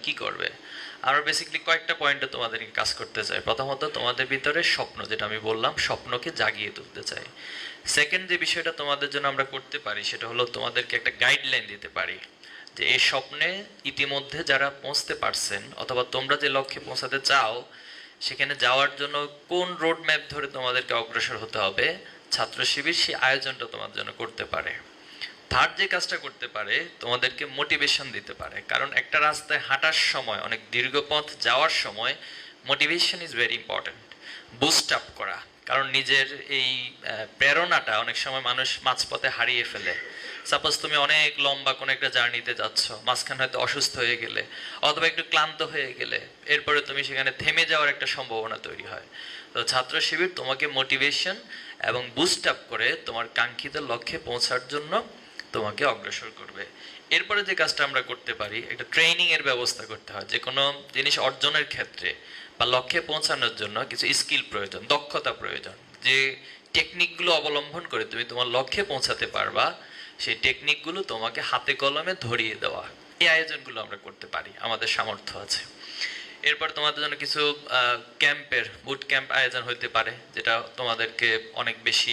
কি করবে? আমরা বেসিক্যালি কয়েকটা পয়েন্টে তোমাদেরকে কাজ করতে চাই। প্রথমত তোমাদের ভিতরে স্বপ্ন, যেটা আমি বললাম, স্বপ্নকে জাগিয়ে তুলতে চাই। সেকেন্ড যে বিষয়টা তোমাদের জন্য আমরা করতে পারি সেটা হলো তোমাদেরকে একটা গাইডলাইন দিতে পারি যে এই স্বপ্নে ইতিমধ্যে যারা পৌঁছতে পারছেন অথবা তোমরা যে লক্ষ্যে পৌঁছাতে চাও সেখানে যাওয়ার জন্য কোন রোড ম্যাপ ধরে তোমাদেরকে অগ্রসর হতে হবে, ছাত্র শিবির সেই আয়োজনটা তোমাদের জন্য করতে পারে। থার্ড যে কাজটা করতে পারে, তোমাদেরকে মোটিভেশন দিতে পারে। কারণ একটা রাস্তায় হাঁটার সময়, অনেক দীর্ঘ পথ যাওয়ার সময় motivation is very important. Boost up করা, কারণ নিজের এই প্রেরণাটা অনেক সময় মানুষ মাঝপথে হারিয়ে ফেলে। সাপোজ তুমি অনেক লম্বা কোনো একটা জার্নিতে যাচ্ছ, মাঝখানে হয়তো অসুস্থ হয়ে গেলে অথবা একটু ক্লান্ত হয়ে গেলে এরপরে তুমি সেখানে থেমে যাওয়ার একটা সম্ভাবনা তৈরি হয়। তো ছাত্র শিবির তোমাকে মোটিভেশন এবং বুস্ট আপ করে তোমার কাঙ্ক্ষিত লক্ষ্যে পৌঁছার জন্য তোমাকে অগ্রসর করবে। এরপরে যে কাজটা আমরা করতে পারি, একটা ট্রেনিং এর ব্যবস্থা করতে হয়। যে কোনো জিনিস অর্জনের ক্ষেত্রে বা লক্ষ্যে পৌঁছানোর জন্য কিছু স্কিল প্রয়োজন, দক্ষতা প্রয়োজন। যে টেকনিকগুলো অবলম্বন করে তুমি তোমার লক্ষ্যে পৌঁছাতে পারবা, সেই টেকনিকগুলো তোমাকে হাতে কলমে ধরিয়ে দেওয়া, এই আয়োজনগুলো আমরা করতে পারি, আমাদের সামর্থ্য আছে। এরপর তোমাদের জন্য কিছু ক্যাম্পের বুট ক্যাম্প আয়োজন হতে পারে, যেটা তোমাদেরকে অনেক বেশি